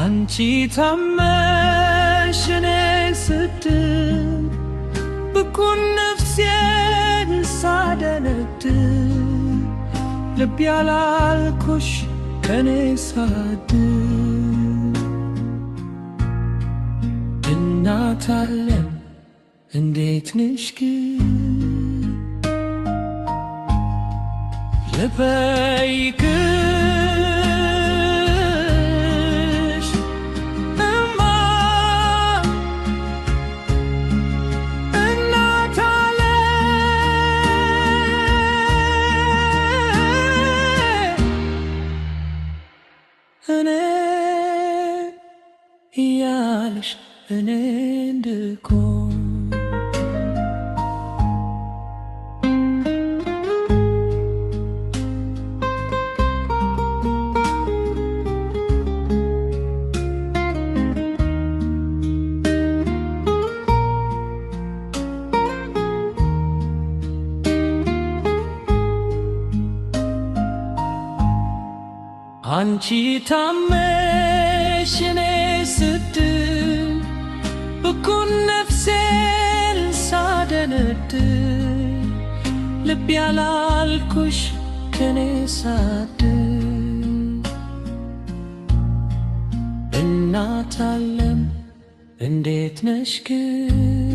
አንቺ ታመሽ እኔ ስድን ብኩን ነፍሴን ሳደነድን ልብ ያላልኩሽ ከኔ ሳድን እናት ዓለም እንዴት ነሽ ግን ልጠይቅሽ እማ እናት ዓለም እኔ እያልሽ እኔ እንድኮን አንቺ ታመሽ እኔ ስድን ብኩን ነፍሴን ሳደነድን ልብ ያላልኩሽ ከኔ ሳድን እናት ዓለም እንዴት ነሽ ግን